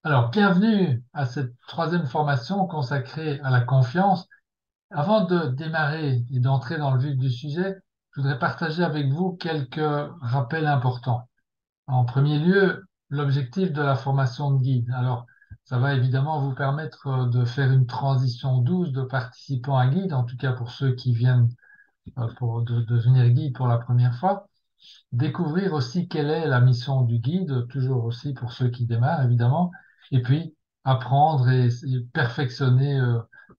Alors, bienvenue à cette troisième formation consacrée à la confiance. Avant de démarrer et d'entrer dans le vif du sujet, je voudrais partager avec vous quelques rappels importants. En premier lieu, l'objectif de la formation de guide. Alors, ça va évidemment vous permettre de faire une transition douce de participant à guide, en tout cas pour ceux qui viennent pour devenir guide pour la première fois. Découvrir aussi quelle est la mission du guide, toujours aussi pour ceux qui démarrent, évidemment, et puis apprendre et perfectionner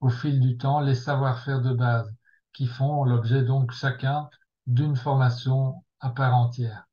au fil du temps les savoir-faire de base qui font l'objet donc chacun d'une formation à part entière.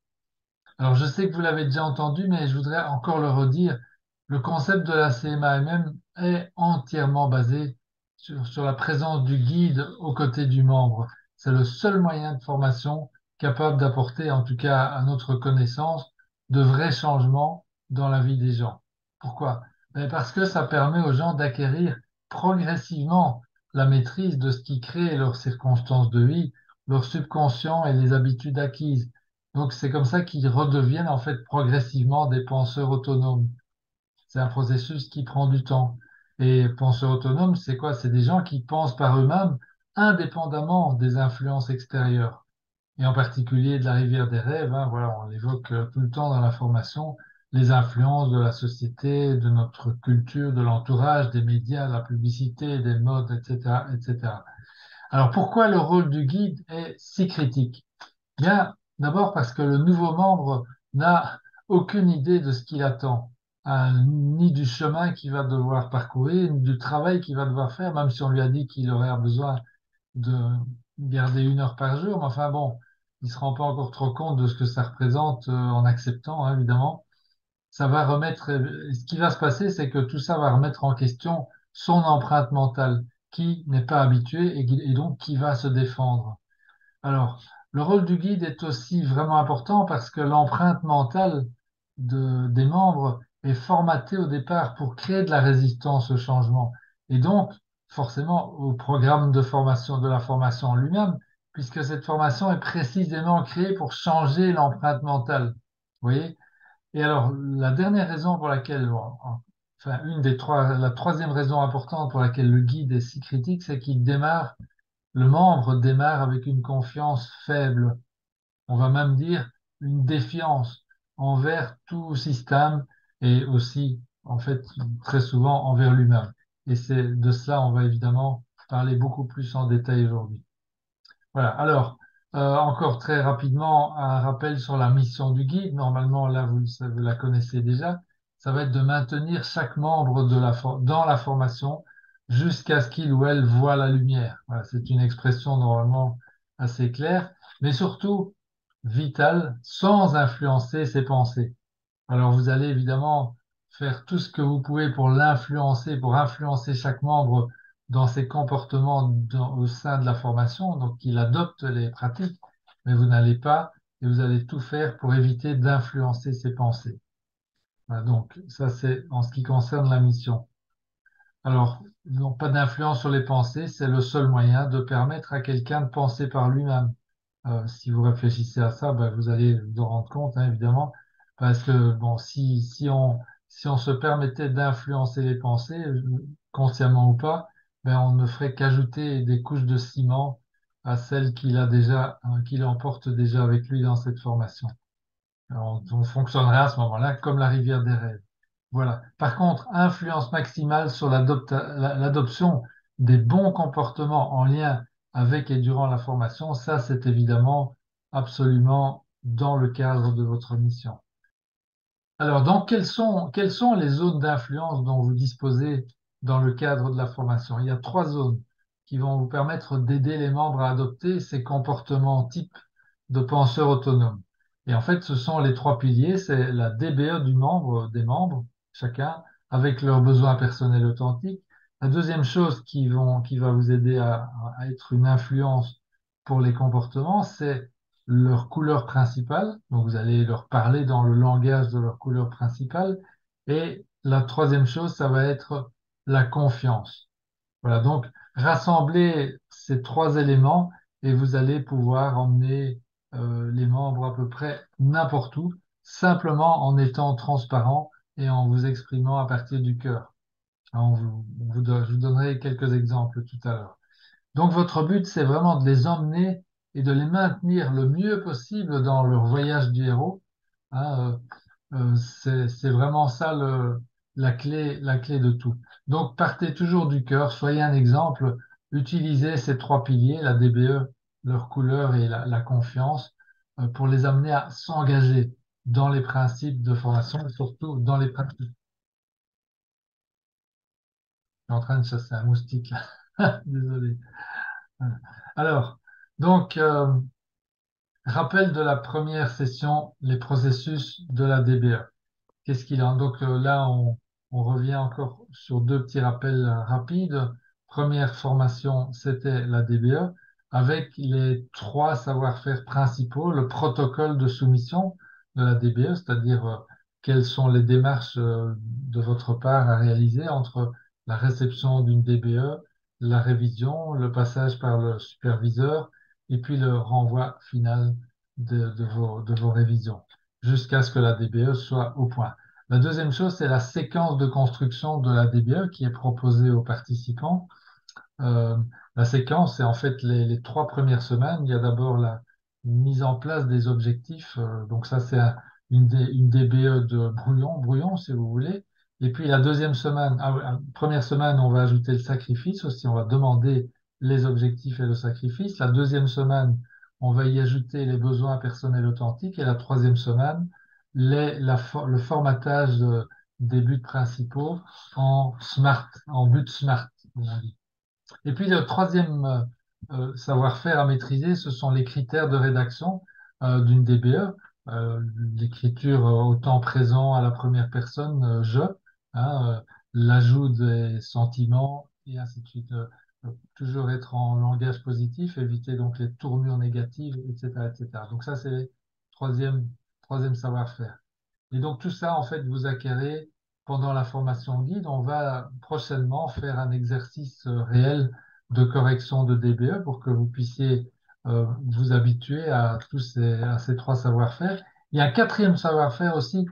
Alors je sais que vous l'avez déjà entendu, mais je voudrais encore le redire. Le concept de la CMAMM est entièrement basé sur la présence du guide aux côtés du membre. C'est le seul moyen de formation capable d'apporter, en tout cas à notre connaissance, de vrais changements dans la vie des gens. Pourquoi? Ben parce que ça permet aux gens d'acquérir progressivement la maîtrise de ce qui crée leurs circonstances de vie, leur subconscient et les habitudes acquises. Donc, c'est comme ça qu'ils redeviennent en fait progressivement des penseurs autonomes. C'est un processus qui prend du temps. Et penseurs autonomes, c'est quoi? C'est des gens qui pensent par eux-mêmes indépendamment des influences extérieures. Et en particulier de la rivière des rêves, hein, voilà, on l'évoque tout le temps dans la formation, les influences de la société, de notre culture, de l'entourage, des médias, de la publicité, des modes, etc., etc. Alors, pourquoi le rôle du guide est si critique? Bien, d'abord parce que le nouveau membre n'a aucune idée de ce qu'il attend, hein, ni du chemin qu'il va devoir parcourir, ni du travail qu'il va devoir faire, même si on lui a dit qu'il aurait besoin de garder 1 heure par jour. Mais enfin bon, il se rend pas encore trop compte de ce que ça représente en acceptant, hein, évidemment. Ça va remettre, ce qui va se passer, c'est que tout ça va remettre en question son empreinte mentale, qui n'est pas habitué et donc qui va se défendre. Alors, le rôle du guide est aussi vraiment important parce que l'empreinte mentale des membres est formatée au départ pour créer de la résistance au changement. Et donc, forcément, au programme de formation, de la formation en lui-même, puisque cette formation est précisément créée pour changer l'empreinte mentale. Vous voyez? Et alors, la dernière raison pour laquelle, bon, enfin, la troisième raison importante pour laquelle le guide est si critique, c'est qu'il démarre le membre démarre avec une confiance faible, on va même dire une défiance envers tout système et aussi, en fait, très souvent envers lui-même. Et c'est de cela, on va évidemment parler beaucoup plus en détail aujourd'hui. Voilà. Alors, encore très rapidement, un rappel sur la mission du guide. Normalement, là, vous la connaissez déjà. Ça va être de maintenir chaque membre dans la formation jusqu'à ce qu'il ou elle voit la lumière. Voilà, c'est une expression normalement assez claire, mais surtout vitale, sans influencer ses pensées. Alors, vous allez évidemment faire tout ce que vous pouvez pour l'influencer, pour influencer chaque membre dans ses comportements au sein de la formation, donc qu'il adopte les pratiques, mais vous n'allez pas, et vous allez tout faire pour éviter d'influencer ses pensées. Voilà, donc, ça, c'est en ce qui concerne la mission. Alors, non, pas d'influence sur les pensées, c'est le seul moyen de permettre à quelqu'un de penser par lui-même. Si vous réfléchissez à ça, ben, vous allez vous en rendre compte, hein, évidemment, parce que bon, si on se permettait d'influencer les pensées, consciemment ou pas, ben, on ne ferait qu'ajouter des couches de ciment à celles qu'il a déjà, qu'il emporte déjà avec lui dans cette formation. Alors, on fonctionnerait à ce moment-là comme la rivière des rêves. Voilà. Par contre, influence maximale sur l'adoption des bons comportements en lien avec et durant la formation, ça, c'est évidemment absolument dans le cadre de votre mission. Alors, donc, quelles sont les zones d'influence dont vous disposez dans le cadre de la formation? Il y a 3 zones qui vont vous permettre d'aider les membres à adopter ces comportements types de penseurs autonomes. Et en fait, ce sont les 3 piliers, c'est la DBE des membres, chacun, avec leurs besoins personnels authentiques. La deuxième chose qui va vous aider à être une influence pour les comportements, c'est leur couleur principale. Donc, vous allez leur parler dans le langage de leur couleur principale. Et la troisième chose, ça va être la confiance. Voilà. Donc, rassemblez ces 3 éléments et vous allez pouvoir emmener les membres à peu près n'importe où, simplement en étant transparent et en vous exprimant à partir du cœur. Je vous donnerai quelques exemples tout à l'heure. Donc votre but, c'est vraiment de les emmener et de les maintenir le mieux possible dans leur voyage du héros. Hein, c'est vraiment ça la clé de tout. Donc partez toujours du cœur, soyez un exemple, utilisez ces trois piliers, la DBE, leur couleur et la confiance, pour les amener à s'engager dans les principes de formation et surtout dans les pratiques. Je suis en train de chasser un moustique là. Désolé. Voilà. Alors, donc, rappel de la première session, les processus de la DBE. Qu'est-ce qu'il en? Donc là, on revient encore sur deux petits rappels rapides. Première formation, c'était la DBE, avec les trois savoir-faire principaux, le protocole de soumission de la DBE, c'est-à-dire quelles sont les démarches de votre part à réaliser entre la réception d'une DBE, la révision, le passage par le superviseur, et puis le renvoi final de vos révisions, jusqu'à ce que la DBE soit au point. La deuxième chose, c'est la séquence de construction de la DBE qui est proposée aux participants. Euh, la séquence, c'est en fait les trois premières semaines. Il y a d'abord la mise en place des objectifs. Donc ça, c'est une DBE de brouillon, si vous voulez. Et puis la deuxième semaine, première semaine, on va ajouter le sacrifice aussi. On va demander les objectifs et le sacrifice. La deuxième semaine, on va y ajouter les besoins personnels authentiques. Et la troisième semaine, le formatage des buts principaux en SMART, en buts SMART, comme on dit. Et puis le troisième savoir-faire à maîtriser, ce sont les critères de rédaction d'une DBE. L'écriture au temps présent à la première personne, je, hein, l'ajout des sentiments et ainsi de suite. Toujours être en langage positif, éviter donc les tournures négatives, etc., etc. Donc ça, c'est le troisième, troisième savoir-faire. Et donc tout ça, en fait, vous acquérez pendant la formation guide. On va prochainement faire un exercice réel de correction de DBE pour que vous puissiez vous habituer à ces trois savoir-faire. Il y a un quatrième savoir-faire aussi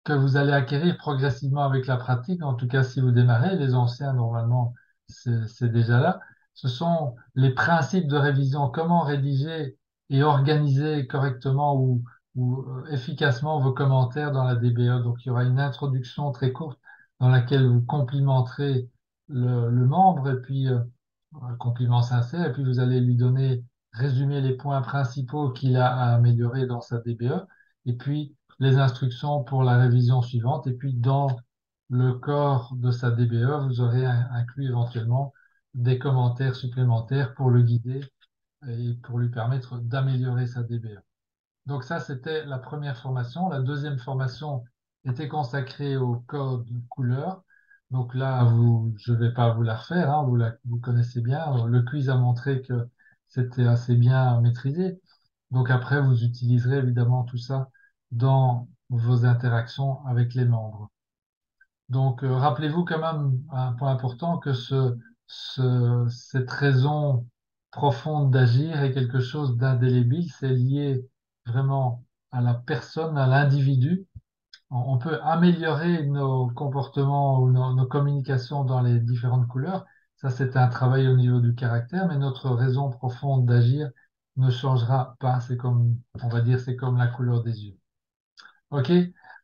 que vous allez acquérir progressivement avec la pratique. En tout cas, si vous démarrez, les anciens, normalement, c'est déjà là. Ce sont les principes de révision, comment rédiger et organiser correctement ou efficacement vos commentaires dans la DBE. Donc, il y aura une introduction très courte dans laquelle vous complimenterez le membre et puis un compliment sincère, et puis vous allez lui donner, résumer les points principaux qu'il a à améliorer dans sa DBE, et puis les instructions pour la révision suivante, et puis dans le corps de sa DBE, vous aurez inclus éventuellement des commentaires supplémentaires pour le guider et pour lui permettre d'améliorer sa DBE. Donc ça, c'était la première formation. La deuxième formation était consacrée au code couleur. Donc là, je ne vais pas vous la refaire, hein, vous connaissez bien. Le quiz a montré que c'était assez bien maîtrisé. Donc après, vous utiliserez évidemment tout ça dans vos interactions avec les membres. Donc rappelez-vous quand même un point important que cette raison profonde d'agir est quelque chose d'indélébile. C'est lié vraiment à la personne, à l'individu. On peut améliorer nos comportements ou nos communications dans les différentes couleurs. Ça, c'est un travail au niveau du caractère, mais notre raison profonde d'agir ne changera pas. C'est comme, on va dire, c'est comme la couleur des yeux. OK?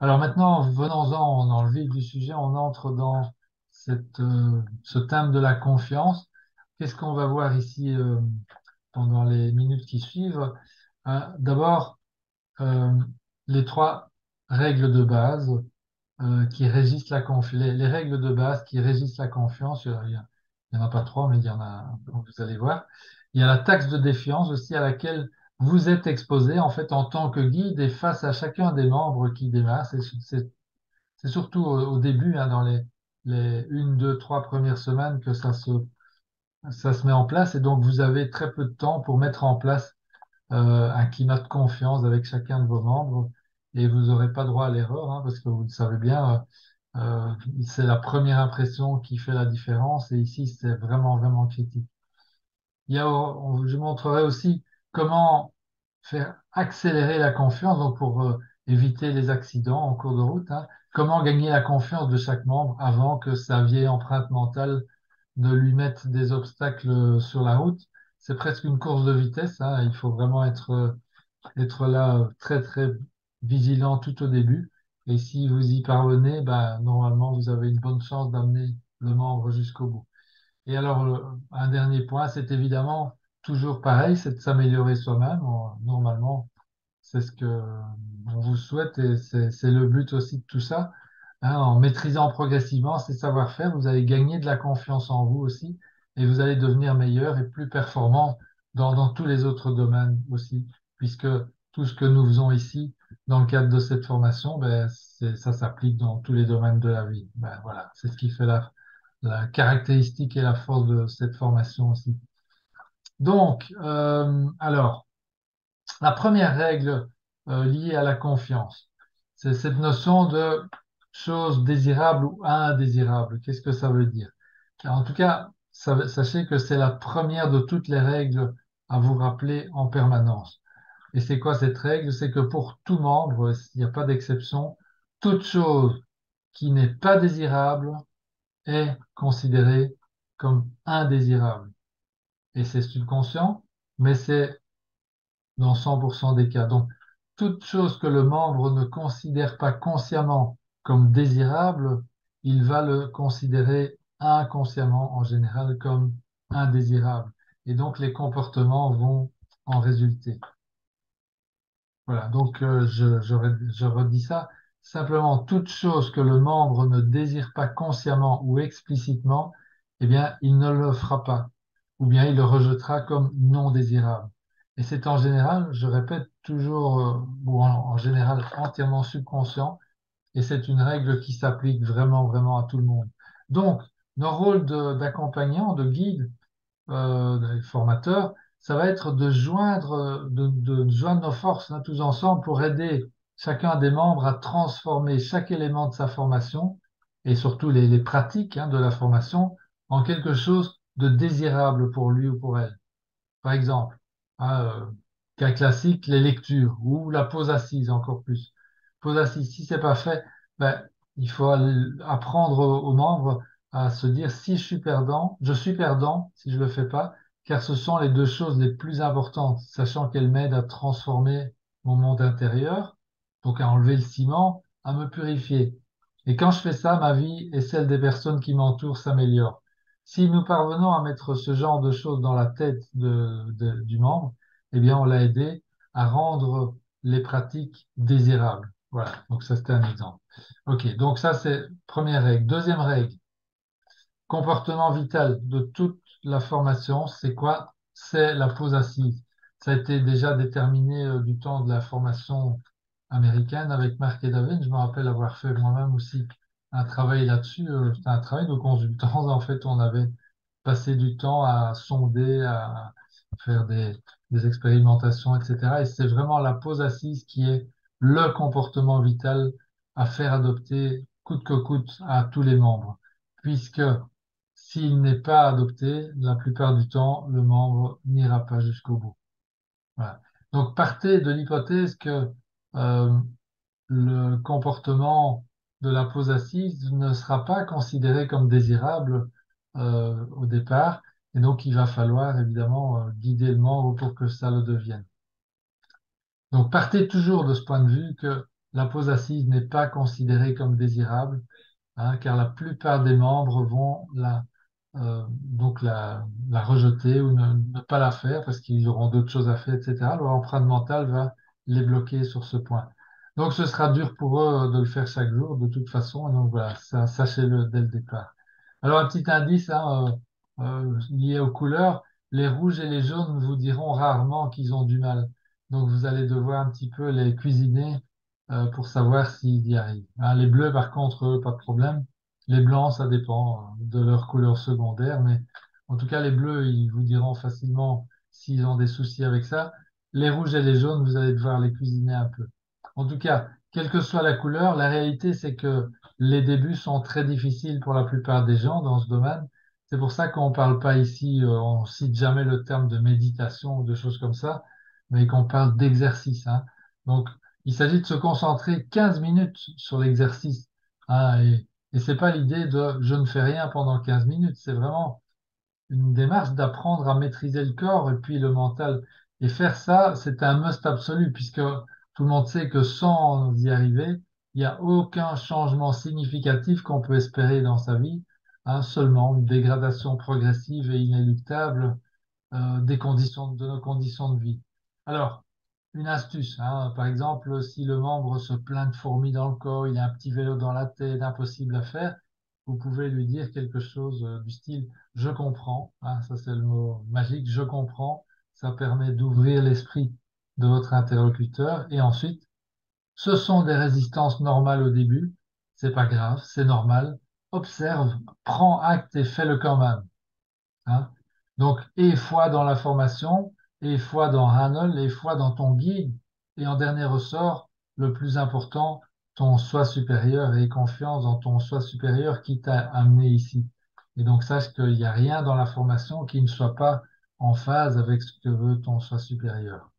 Alors maintenant, venons-en dans le vif du sujet. On entre dans ce thème de la confiance. Qu'est-ce qu'on va voir ici pendant les minutes qui suivent? D'abord, euh, les trois règles de base qui régissent la confiance, les règles de base qui régissent la confiance. Il y en a pas trois, mais il y en a, vous allez voir. Il y a la taxe de défiance aussi à laquelle vous êtes exposé en fait en tant que guide et face à chacun des membres qui démarre. C'est surtout au début, hein, dans les une, deux, trois premières semaines que ça se met en place et donc vous avez très peu de temps pour mettre en place un climat de confiance avec chacun de vos membres et vous n'aurez pas droit à l'erreur, hein, parce que vous le savez bien, c'est la première impression qui fait la différence et ici c'est vraiment, vraiment critique. Je montrerai aussi comment faire accélérer la confiance. Donc pour éviter les accidents en cours de route, hein. Comment gagner la confiance de chaque membre avant que sa vieille empreinte mentale ne lui mette des obstacles sur la route. C'est presque une course de vitesse, hein. Il faut vraiment être là très très vigilant tout au début. Et si vous y parvenez, ben, normalement, vous avez une bonne chance d'amener le membre jusqu'au bout. Et alors, un dernier point, c'est évidemment toujours pareil, c'est de s'améliorer soi-même. Normalement, c'est ce que on vous souhaite et c'est le but aussi de tout ça. Hein, en maîtrisant progressivement ces savoir-faire, vous allez gagner de la confiance en vous aussi et vous allez devenir meilleur et plus performant dans tous les autres domaines aussi, puisque tout ce que nous faisons ici dans le cadre de cette formation, ben, ça s'applique dans tous les domaines de la vie. Ben, voilà, c'est ce qui fait la caractéristique et la force de cette formation aussi. Donc, alors, la première règle liée à la confiance, c'est cette notion de chose désirable ou indésirable. Qu'est-ce que ça veut dire? En tout cas, sachez que c'est la première de toutes les règles à vous rappeler en permanence. Et c'est quoi cette règle? C'est que pour tout membre, il n'y a pas d'exception, toute chose qui n'est pas désirable est considérée comme indésirable. Et c'est subconscient, mais c'est dans 100% des cas. Donc, toute chose que le membre ne considère pas consciemment comme désirable, il va le considérer inconsciemment en général comme indésirable. Et donc, les comportements vont en résulter. Voilà, donc je redis ça. Simplement, toute chose que le membre ne désire pas consciemment ou explicitement, eh bien, il ne le fera pas, ou bien il le rejettera comme non désirable. Et c'est en général, je répète toujours, ou en général entièrement subconscient, et c'est une règle qui s'applique vraiment, vraiment à tout le monde. Donc, nos rôles d'accompagnant, de guide, les formateurs, ça va être de joindre nos forces, hein, tous ensemble pour aider chacun des membres à transformer chaque élément de sa formation et surtout les pratiques, hein, de la formation en quelque chose de désirable pour lui ou pour elle. Par exemple, hein, cas classique, les lectures ou la pause assise encore plus. Pause assise, si c'est pas fait, ben, il faut apprendre aux membres à se dire si je suis perdant si je le fais pas, car ce sont les deux choses les plus importantes, sachant qu'elles m'aident à transformer mon monde intérieur, donc à enlever le ciment, à me purifier. Et quand je fais ça, ma vie et celle des personnes qui m'entourent s'améliorent. Si nous parvenons à mettre ce genre de choses dans la tête du membre, eh bien, on l'a aidé à rendre les pratiques désirables. Voilà, donc ça c'était un exemple. Ok, donc ça c'est première règle. Deuxième règle, comportement vital de toute la formation, c'est quoi? C'est la pause assise. Ça a été déjà déterminé du temps de la formation américaine avec Mark et David. Je me rappelle avoir fait moi-même aussi un travail là-dessus. C'était un travail de consultance. En fait, on avait passé du temps à sonder, à faire des expérimentations, etc. Et c'est vraiment la pause assise qui est le comportement vital à faire adopter coûte que coûte à tous les membres, puisque s'il n'est pas adopté, la plupart du temps, le membre n'ira pas jusqu'au bout. Voilà. Donc, partez de l'hypothèse que euh, le comportement de la pause assise ne sera pas considéré comme désirable au départ, et donc il va falloir évidemment guider le membre pour que ça le devienne. Donc, partez toujours de ce point de vue que la pause assise n'est pas considérée comme désirable, hein, car la plupart des membres vont la rejeter ou ne pas la faire parce qu'ils auront d'autres choses à faire, etc. Leur empreinte mentale va les bloquer sur ce point. Donc, ce sera dur pour eux de le faire chaque jour, de toute façon. Et donc, voilà, ça, sachez-le dès le départ. Alors, un petit indice hein, lié aux couleurs, les rouges et les jaunes vous diront rarement qu'ils ont du mal. Donc, vous allez devoir un petit peu les cuisiner pour savoir s'ils y arrivent. Hein, les bleus, par contre, eux, pas de problème. Les blancs, ça dépend de leur couleur secondaire, mais en tout cas, les bleus, ils vous diront facilement s'ils ont des soucis avec ça. Les rouges et les jaunes, vous allez devoir les cuisiner un peu. En tout cas, quelle que soit la couleur, la réalité, c'est que les débuts sont très difficiles pour la plupart des gens dans ce domaine. C'est pour ça qu'on ne parle pas ici, on cite jamais le terme de méditation ou de choses comme ça, mais qu'on parle d'exercice, hein. Donc, Il s'agit de se concentrer 15 minutes sur l'exercice. Hein, et c'est pas l'idée de je ne fais rien pendant 15 minutes. C'est vraiment une démarche d'apprendre à maîtriser le corps et puis le mental. Et faire ça, c'est un must absolu puisque tout le monde sait que sans y arriver, il n'y a aucun changement significatif qu'on peut espérer dans sa vie, hein, seulement une dégradation progressive et inéluctable de nos conditions de vie. Alors, une astuce, hein, par exemple, si le membre se plaint de fourmis dans le corps, il a un petit vélo dans la tête, impossible à faire, vous pouvez lui dire quelque chose du style je comprends, hein, ça c'est le mot magique, je comprends, ça permet d'ouvrir l'esprit de votre interlocuteur et ensuite, ce sont des résistances normales au début, c'est pas grave, c'est normal, observe, prends acte et fais-le quand même. Hein. Donc, et foi dans la formation, et foi dans Hanel, et foi dans ton guide, et en dernier ressort, le plus important, ton soi supérieur et confiance dans ton soi supérieur qui t'a amené ici. Et donc, sache qu'il n'y a rien dans la formation qui ne soit pas en phase avec ce que veut ton soi supérieur.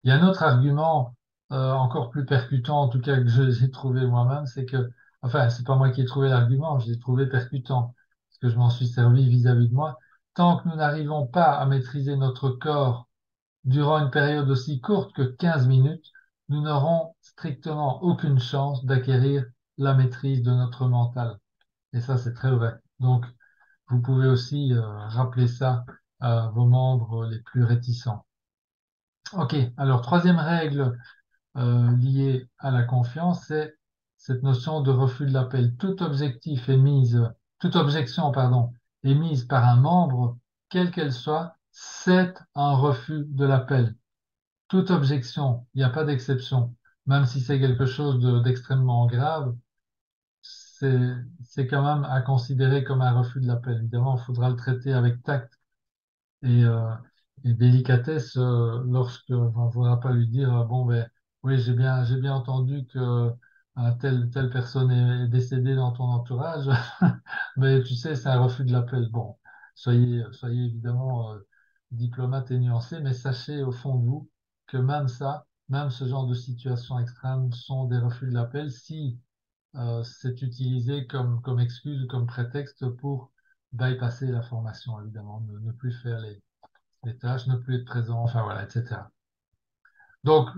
Il y a un autre argument encore plus percutant, en tout cas que j'ai trouvé moi-même, c'est que, enfin, c'est pas moi qui ai trouvé l'argument, je l'ai trouvé percutant, parce que je m'en suis servi vis-à-vis de moi. Tant que nous n'arrivons pas à maîtriser notre corps durant une période aussi courte que 15 minutes, nous n'aurons strictement aucune chance d'acquérir la maîtrise de notre mental. Et ça, c'est très vrai. Donc, vous pouvez aussi rappeler ça à vos membres les plus réticents. OK, alors troisième règle liée à la confiance, c'est cette notion de refus de l'appel. Toute objection, pardon, émise par un membre, quelle qu'elle soit, c'est un refus de l'appel. Toute objection, il n'y a pas d'exception, même si c'est quelque chose d'extrêmement grave, c'est, c'est quand même à considérer comme un refus de l'appel. Évidemment, il faudra le traiter avec tact et, euh, et délicatesse lorsque on ne faudra pas lui dire bon ben oui j'ai bien entendu que telle personne est décédée dans ton entourage mais tu sais c'est un refus de l'appel. Bon, soyez évidemment diplomate et nuancé, mais sachez au fond de vous que même ça, même ce genre de situation extrême sont des refus de l'appel si c'est utilisé comme excuse ou comme prétexte pour bypasser la formation, évidemment, ne plus faire les tâches, ne plus être présent, enfin voilà, etc. Donc,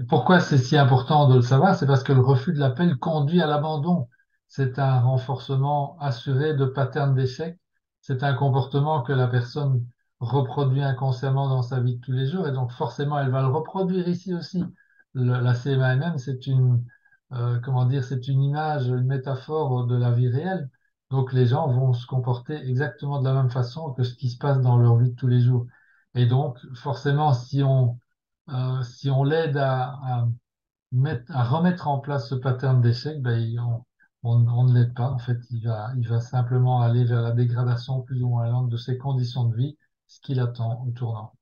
pourquoi c'est si important de le savoir? C'est parce que le refus de l'appel conduit à l'abandon. C'est un renforcement assuré de patterns d'échec. C'est un comportement que la personne reproduit inconsciemment dans sa vie de tous les jours et donc forcément elle va le reproduire ici aussi. La CMAMM, c'est comment dire, c'est une image, une métaphore de la vie réelle. Donc les gens vont se comporter exactement de la même façon que ce qui se passe dans leur vie de tous les jours. Et donc forcément, si on l'aide à remettre en place ce pattern d'échec, ben, on ne l'aide pas. En fait, il va simplement aller vers la dégradation plus ou moins lente de ses conditions de vie, ce qu'il attend au tournant.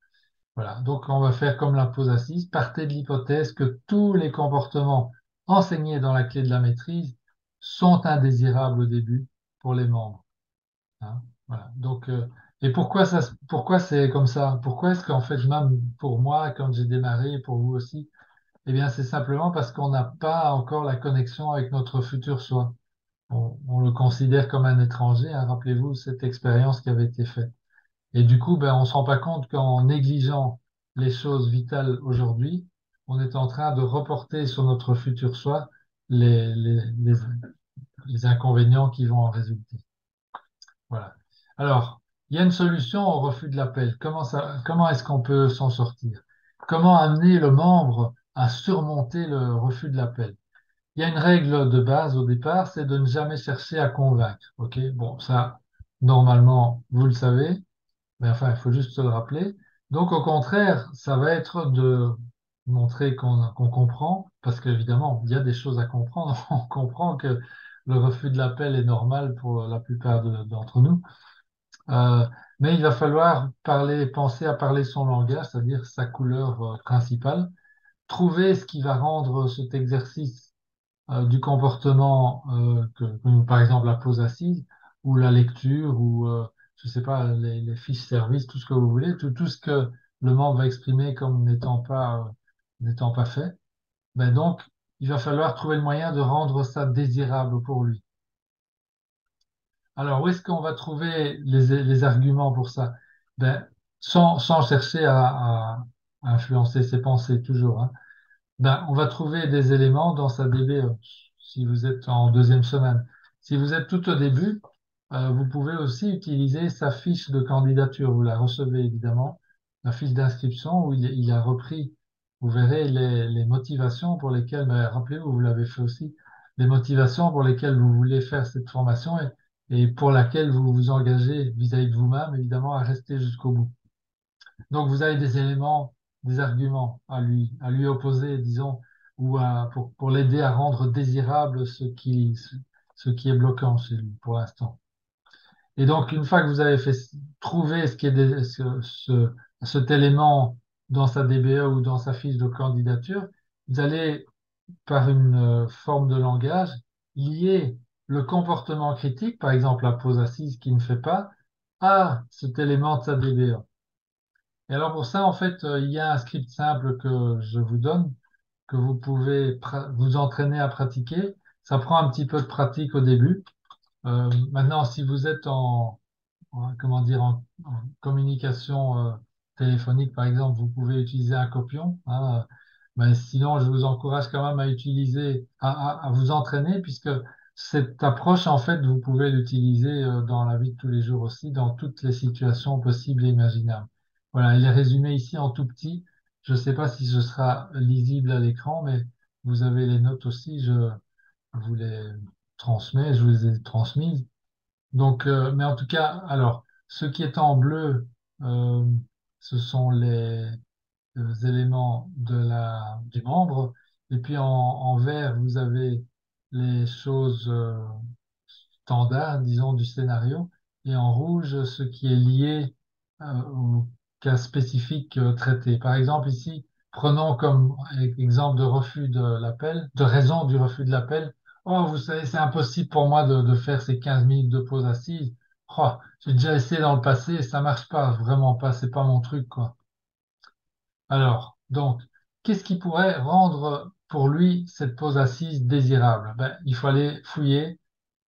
Voilà. Donc, on va faire comme la pause assise. Partez de l'hypothèse que tous les comportements enseignés dans la clé de la maîtrise sont indésirables au début pour les membres. Hein. Voilà. Donc, et pourquoi c'est comme ça? Pourquoi est-ce qu'en fait, même pour moi, quand j'ai démarré, et pour vous aussi, eh bien, c'est simplement parce qu'on n'a pas encore la connexion avec notre futur soi. On le considère comme un étranger, hein. Rappelez-vous cette expérience qui avait été faite. Et du coup, ben, on se rend pas compte qu'en négligeant les choses vitales aujourd'hui, on est en train de reporter sur notre futur soi les, les, les, les inconvénients qui vont en résulter. Voilà. Alors, il y a une solution au refus de l'appel. Comment est-ce qu'on peut s'en sortir? Comment amener le membre à surmonter le refus de l'appel? Il y a une règle de base au départ, c'est de ne jamais chercher à convaincre. OK? Bon, ça, normalement, vous le savez, mais enfin, il faut juste se le rappeler. Donc, au contraire, ça va être de montrer qu'on comprend, parce qu'évidemment, il y a des choses à comprendre. On comprend que le refus de l'appel est normal pour la plupart d'entre nous. Euh, mais il va falloir penser à parler son langage, c'est-à-dire sa couleur principale. Trouver ce qui va rendre cet exercice du comportement, comme par exemple la pause assise, ou la lecture, ou je sais pas, les fiches services, tout ce que vous voulez, tout ce que le membre va exprimer comme n'étant pas fait. Ben donc, il va falloir trouver le moyen de rendre ça désirable pour lui. Alors, où est-ce qu'on va trouver les arguments pour ça? Ben, sans chercher à influencer ses pensées, toujours, hein. Ben, on va trouver des éléments dans sa DBE, si vous êtes en deuxième semaine. Si vous êtes tout au début, vous pouvez aussi utiliser sa fiche de candidature. Vous la recevez évidemment, la fiche d'inscription où il a repris, vous verrez les motivations pour lesquelles, ben, rappelez-vous, vous l'avez fait aussi, les motivations pour lesquelles vous voulez faire cette formation et pour laquelle vous vous engagez vis-à-vis de vous-même, évidemment, à rester jusqu'au bout. Donc, vous avez des éléments, des arguments à lui opposer, disons, ou pour l'aider à rendre désirable ce qui est bloquant chez lui pour l'instant. Et donc, une fois que vous avez fait trouver ce qui est cet élément dans sa DBE ou dans sa fiche de candidature, vous allez, par une forme de langage, lier le comportement critique, par exemple la pose assise qui ne fait pas, à cet élément de sa DBE. Et alors pour ça, en fait, il y a un script simple que je vous donne, que vous pouvez vous entraîner à pratiquer. Ça prend un petit peu de pratique au début. Maintenant, si vous êtes comment dire, en communication téléphonique, par exemple, vous pouvez utiliser un copion, hein. Mais sinon, je vous encourage quand même à utiliser, à vous entraîner, puisque cette approche, en fait, vous pouvez l'utiliser dans la vie de tous les jours aussi, dans toutes les situations possibles et imaginables. Voilà, il est résumé ici en tout petit. Je ne sais pas si ce sera lisible à l'écran, mais vous avez les notes aussi. Je vous les transmets, je vous les ai transmises. Donc, mais en tout cas, alors, ce qui est en bleu, euh, ce sont les éléments du membre. Et puis en vert, vous avez les choses standards, disons, du scénario. Et en rouge, ce qui est lié au cas spécifique traité. Par exemple, ici, prenons comme exemple de refus de l'appel, de raison du refus de l'appel. Oh, vous savez, c'est impossible pour moi de faire ces 15 minutes de pause assise. Oh, j'ai déjà essayé dans le passé, ça marche pas, vraiment pas, c'est pas mon truc, quoi. Alors, donc, qu'est-ce qui pourrait rendre pour lui cette pause assise désirable? Ben, il faut aller fouiller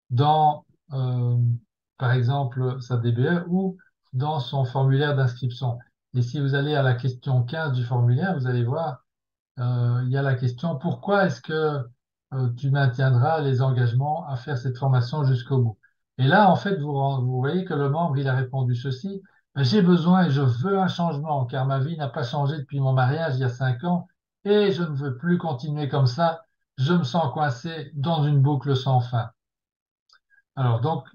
dans, par exemple, sa DBE ou dans son formulaire d'inscription. Et si vous allez à la question 15 du formulaire, vous allez voir, il y a la question, pourquoi est-ce que tu maintiendras les engagements à faire cette formation jusqu'au bout? Et là, en fait, vous voyez que le membre, il a répondu ceci, j'ai besoin et je veux un changement, car ma vie n'a pas changé depuis mon mariage il y a 5 ans, et je ne veux plus continuer comme ça, je me sens coincé dans une boucle sans fin. Alors, donc,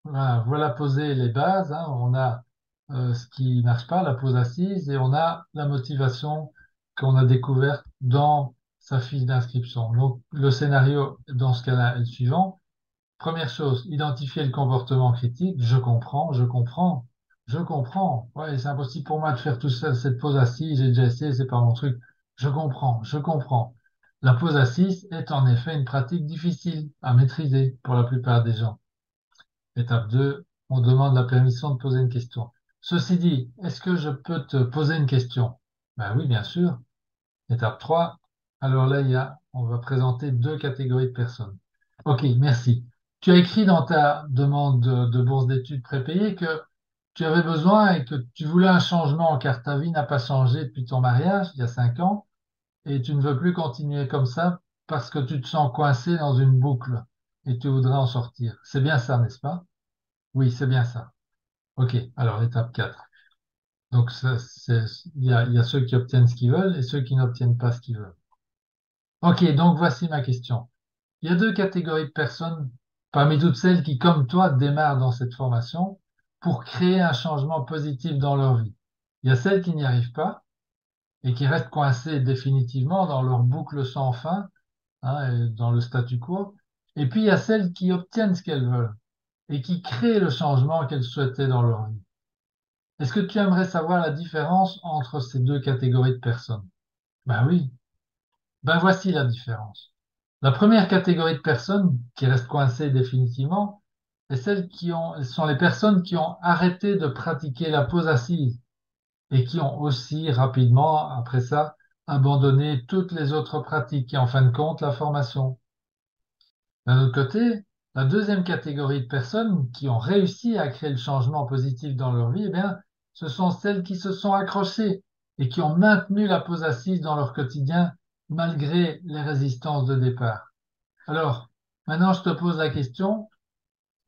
voilà poser les bases, hein. On a ce qui marche pas, la pose assise, et on a la motivation qu'on a découverte dans sa fiche d'inscription. Donc, le scénario, dans ce cas-là, est le suivant. Première chose, identifier le comportement critique. Je comprends, je comprends, je comprends. Ouais, c'est impossible pour moi de faire tout ça, cette pose assise, j'ai déjà essayé, c'est pas mon truc. Je comprends, je comprends. La pose assise est en effet une pratique difficile à maîtriser pour la plupart des gens. Étape 2, on demande la permission de poser une question. Ceci dit, est-ce que je peux te poser une question? Ben oui, bien sûr. Étape 3, alors là, on va présenter deux catégories de personnes. Ok, merci. Tu as écrit dans ta demande de bourse d'études prépayée que tu avais besoin et que tu voulais un changement car ta vie n'a pas changé depuis ton mariage, il y a 5 ans, et tu ne veux plus continuer comme ça parce que tu te sens coincé dans une boucle et tu voudrais en sortir. C'est bien ça, n'est-ce pas? Oui, c'est bien ça. OK, alors étape 4. Donc, il y a ceux qui obtiennent ce qu'ils veulent et ceux qui n'obtiennent pas ce qu'ils veulent. OK, donc voici ma question. Il y a deux catégories de personnes parmi toutes celles qui, comme toi, démarrent dans cette formation pour créer un changement positif dans leur vie. Il y a celles qui n'y arrivent pas et qui restent coincées définitivement dans leur boucle sans fin, hein, et dans le statu quo. Et puis, il y a celles qui obtiennent ce qu'elles veulent et qui créent le changement qu'elles souhaitaient dans leur vie. Est-ce que tu aimerais savoir la différence entre ces deux catégories de personnes? Ben oui, ben voici la différence. La première catégorie de personnes qui restent coincées définitivement est ce sont les personnes qui ont arrêté de pratiquer la pose assise et qui ont aussi rapidement, après ça, abandonner toutes les autres pratiques et en fin de compte la formation. D'un autre côté, la deuxième catégorie de personnes qui ont réussi à créer le changement positif dans leur vie, eh bien, ce sont celles qui se sont accrochées et qui ont maintenu la pose assise dans leur quotidien malgré les résistances de départ. Alors, maintenant, je te pose la question,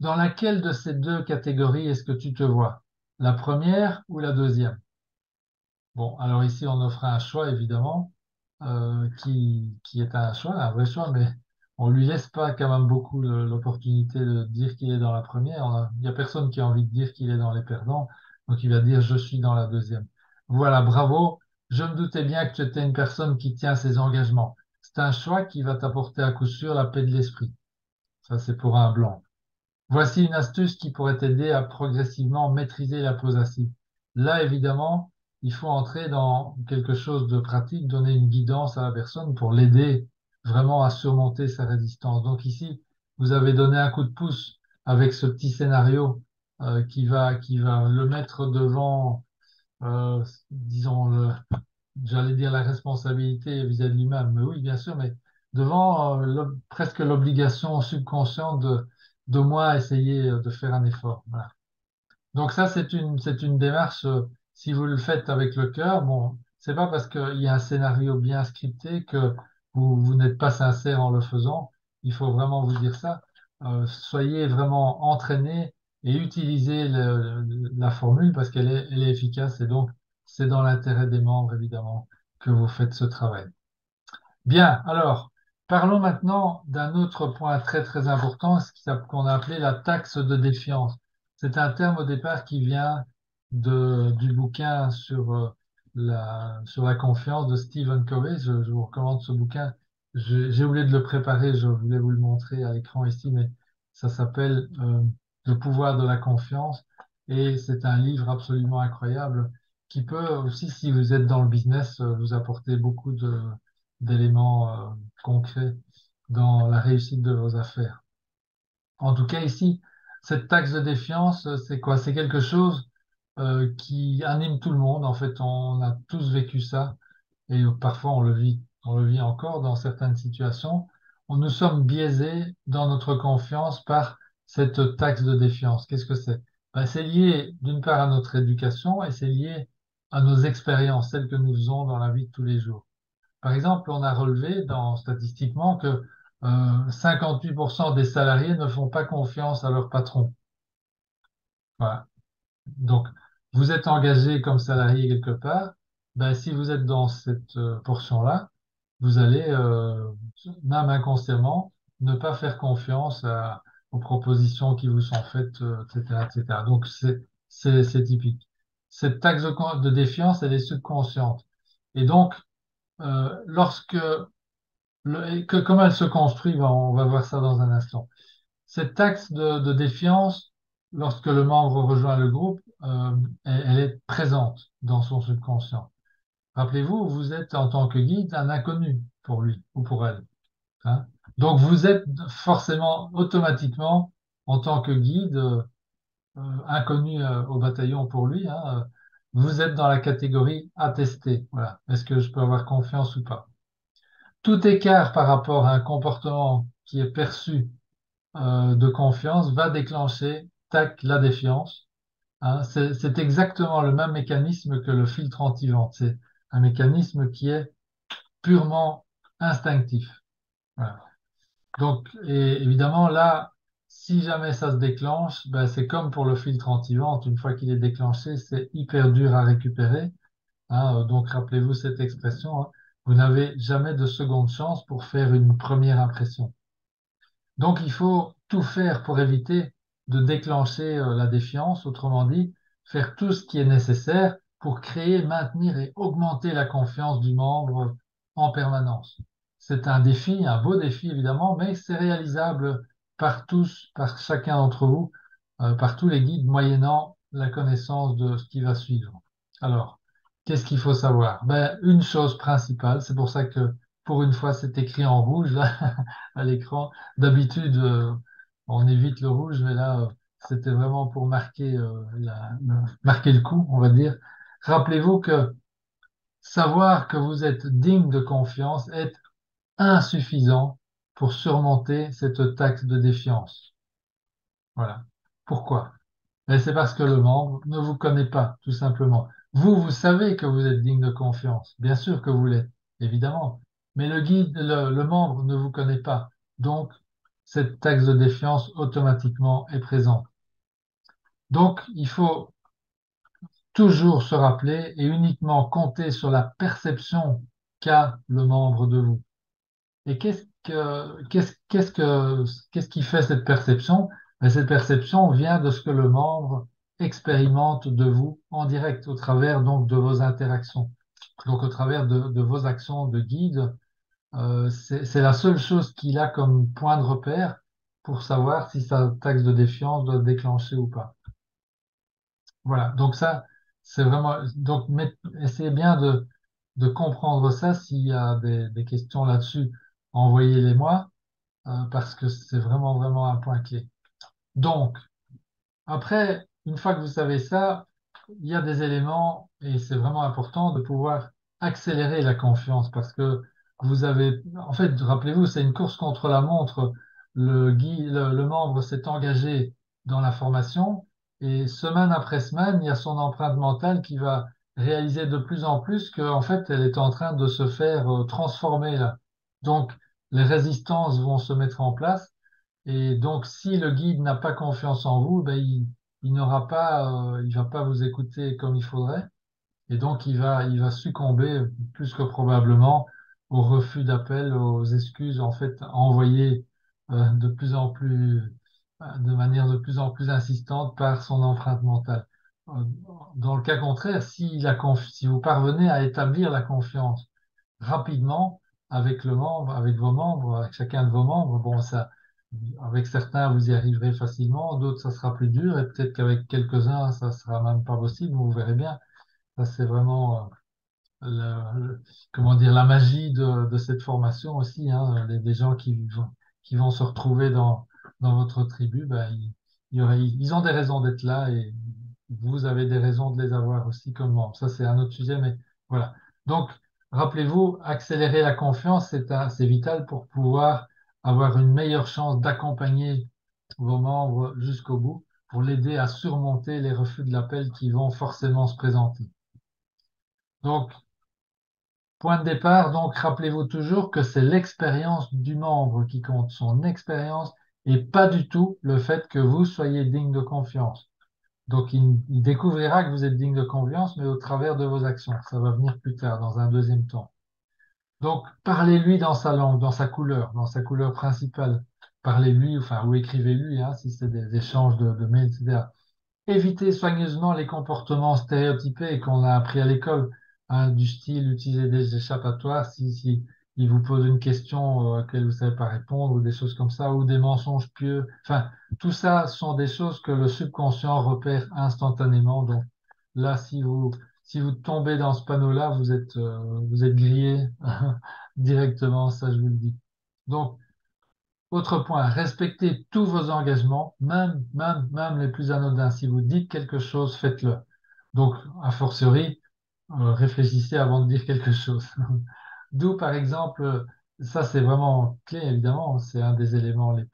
dans laquelle de ces deux catégories est-ce que tu te vois? La première ou la deuxième? Bon, alors ici, on offre un choix, évidemment, qui est un choix, un vrai choix, mais on lui laisse pas quand même beaucoup l'opportunité de dire qu'il est dans la première. Il y a personne qui a envie de dire qu'il est dans les perdants, donc il va dire je suis dans la deuxième. Voilà, bravo. Je me doutais bien que tu étais une personne qui tient ses engagements. C'est un choix qui va t'apporter à coup sûr la paix de l'esprit. Ça, c'est pour un blanc. Voici une astuce qui pourrait t'aider à progressivement maîtriser la pause assise. Là, évidemment, il faut entrer dans quelque chose de pratique, donner une guidance à la personne pour l'aider vraiment à surmonter sa résistance. Donc ici, vous avez donné un coup de pouce avec ce petit scénario qui va le mettre devant, disons, j'allais dire la responsabilité vis-à-vis de lui-même, mais oui, bien sûr, mais devant presque l'obligation subconsciente de moins essayer de faire un effort. Voilà. Donc ça, c'est une démarche, si vous le faites avec le cœur, bon, c'est pas parce qu'il y a un scénario bien scripté que vous n'êtes pas sincère en le faisant. Il faut vraiment vous dire ça. Soyez vraiment entraîné et utilisez la formule parce qu'elle est efficace et donc c'est dans l'intérêt des membres, évidemment, que vous faites ce travail. Bien, alors, parlons maintenant d'un autre point très très important, qu'on a appelé la taxe de défiance. C'est un terme au départ qui vient du bouquin sur la confiance de Stephen Covey. Je vous recommande ce bouquin. J'ai oublié de le préparer, je voulais vous le montrer à l'écran ici, mais ça s'appelle Le pouvoir de la confiance et c'est un livre absolument incroyable qui peut aussi, si vous êtes dans le business, vous apporter beaucoup d'éléments concrets dans la réussite de vos affaires. En tout cas, ici, cette taxe de défiance, c'est quoi? C'est quelque chose qui anime tout le monde. En fait, on a tous vécu ça et parfois on le vit encore dans certaines situations. Nous sommes biaisés dans notre confiance par cette taxe de défiance. Qu'est-ce que c'est? Ben, c'est lié d'une part à notre éducation et c'est lié à nos expériences, celles que nous faisons dans la vie de tous les jours. Par exemple, on a relevé statistiquement que 58% des salariés ne font pas confiance à leur patron. Voilà. Donc, vous êtes engagé comme salarié quelque part, ben, si vous êtes dans cette portion-là, vous allez, même inconsciemment, ne pas faire confiance aux propositions qui vous sont faites, etc., etc. Donc, c'est typique. Cette taxe de défiance, elle est subconsciente. Et donc, lorsque comment elle se construit, on va voir ça dans un instant. Cette taxe de défiance, lorsque le membre rejoint le groupe, elle est présente dans son subconscient. Rappelez-vous, vous êtes en tant que guide un inconnu pour lui ou pour elle. Hein. Donc vous êtes forcément automatiquement en tant que guide inconnu au bataillon pour lui. Hein, vous êtes dans la catégorie attesté. Voilà. Est-ce que je peux avoir confiance ou pas? Tout écart par rapport à un comportement qui est perçu de confiance va déclencher, tac, la défiance. Hein. C'est exactement le même mécanisme que le filtre anti-vente. C'est un mécanisme qui est purement instinctif. Voilà. Donc, et évidemment, là, si jamais ça se déclenche, ben, c'est comme pour le filtre anti-vente. Une fois qu'il est déclenché, c'est hyper dur à récupérer. Hein. Donc, rappelez-vous cette expression. Hein. Vous n'avez jamais de seconde chance pour faire une première impression. Donc, il faut tout faire pour éviter de déclencher la défiance, autrement dit, faire tout ce qui est nécessaire pour créer, maintenir et augmenter la confiance du membre en permanence. C'est un défi, un beau défi évidemment, mais c'est réalisable par tous, par chacun d'entre vous, par tous les guides, moyennant la connaissance de ce qui va suivre. Alors, qu'est-ce qu'il faut savoir? Ben, une chose principale, c'est pour ça que pour une fois c'est écrit en rouge là, à l'écran. D'habitude, on évite le rouge, mais là, c'était vraiment pour marquer le coup, on va dire. Rappelez-vous que savoir que vous êtes digne de confiance est insuffisant pour surmonter cette taxe de défiance. Voilà. Pourquoi? Et c'est parce que le membre ne vous connaît pas, tout simplement. Vous, vous savez que vous êtes digne de confiance. Bien sûr que vous l'êtes, évidemment. Mais le guide, le membre ne vous connaît pas. Donc, cette taxe de défiance automatiquement est présente. Donc, il faut toujours se rappeler et uniquement compter sur la perception qu'a le membre de vous. Et qu'est-ce qui fait cette perception? Ben, cette perception vient de ce que le membre expérimente de vous en direct, au travers donc de vos interactions. Donc au travers de vos actions de guide, c'est la seule chose qu'il a comme point de repère pour savoir si sa taxe de défiance doit se déclencher ou pas. Voilà, donc ça, c'est vraiment... Donc essayez bien de comprendre ça. S'il y a des questions là-dessus, envoyez-les-moi. Parce que c'est vraiment, vraiment un point clé. Donc, après, une fois que vous savez ça, il y a des éléments, et c'est vraiment important de pouvoir accélérer la confiance, parce que vous avez, en fait, rappelez-vous, c'est une course contre la montre. Le membre s'est engagé dans la formation, et semaine après semaine, il y a son empreinte mentale qui va réaliser de plus en plus qu'en fait, elle est en train de se faire transformer là. Donc, les résistances vont se mettre en place. Et donc, si le guide n'a pas confiance en vous, ben, il n'aura pas, il va pas vous écouter comme il faudrait. Et donc, il va succomber plus que probablement au refus d'appel, aux excuses, en fait, envoyées de plus en plus, de manière de plus en plus insistante par son empreinte mentale. Euh, Dans le cas contraire, si vous parvenez à établir la confiance rapidement avec le membre, avec vos membres, avec chacun de vos membres, bon, ça, avec certains, vous y arriverez facilement, d'autres, ça sera plus dur, et peut-être qu'avec quelques-uns, ça sera même pas possible, vous verrez bien. Ça, c'est vraiment, comment dire, la magie de cette formation aussi, hein. Les gens qui vont se retrouver dans votre tribu, ben, ils ont des raisons d'être là et vous avez des raisons de les avoir aussi comme membres. Ça, c'est un autre sujet, mais voilà. Donc, rappelez-vous, accélérer la confiance, c'est vital pour pouvoir avoir une meilleure chance d'accompagner vos membres jusqu'au bout, pour l'aider à surmonter les refus de l'appel qui vont forcément se présenter. Donc, point de départ, donc rappelez-vous toujours que c'est l'expérience du membre qui compte, son expérience, et pas du tout le fait que vous soyez digne de confiance. Donc il découvrira que vous êtes digne de confiance, mais au travers de vos actions. Ça va venir plus tard, dans un deuxième temps. Donc parlez-lui dans sa langue, dans sa couleur principale. Parlez-lui, enfin, ou écrivez-lui, hein, si c'est des échanges de mails, etc. Évitez soigneusement les comportements stéréotypés qu'on a appris à l'école, hein, du style utiliser des échappatoires si il vous pose une question à laquelle vous ne savez pas répondre, ou des choses comme ça, ou des mensonges pieux. Enfin, tout ça sont des choses que le subconscient repère instantanément. Donc là, si vous tombez dans ce panneau-là, vous êtes grillé directement, ça je vous le dis. Donc, autre point, respectez tous vos engagements, même les plus anodins. Si vous dites quelque chose, faites-le. Donc, a fortiori, réfléchissez avant de dire quelque chose. D'où, par exemple, ça c'est vraiment clé, évidemment, c'est un des éléments les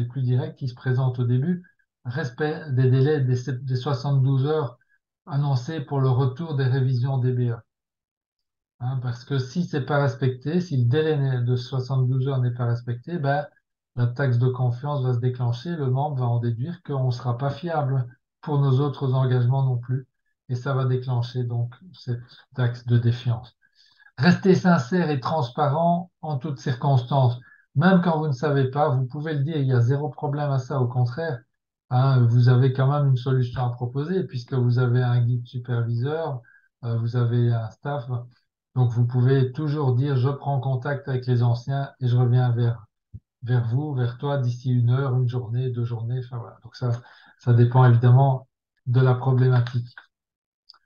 plus directs qui se présentent au début. Respect des délais des 72 heures annoncés pour le retour des révisions DBE. Hein, parce que si c'est pas respecté, si le délai de 72 heures n'est pas respecté, ben, la taxe de confiance va se déclencher, le membre va en déduire qu'on ne sera pas fiable pour nos autres engagements non plus, et ça va déclencher donc cette taxe de défiance. Restez sincère et transparent en toutes circonstances. Même quand vous ne savez pas, vous pouvez le dire, il y a zéro problème à ça, au contraire. Hein, vous avez quand même une solution à proposer puisque vous avez un guide superviseur, vous avez un staff. Donc vous pouvez toujours dire, je prends contact avec les anciens et je reviens vers vous, vers toi d'ici une heure, une journée, deux journées. Enfin voilà. Donc ça dépend évidemment de la problématique.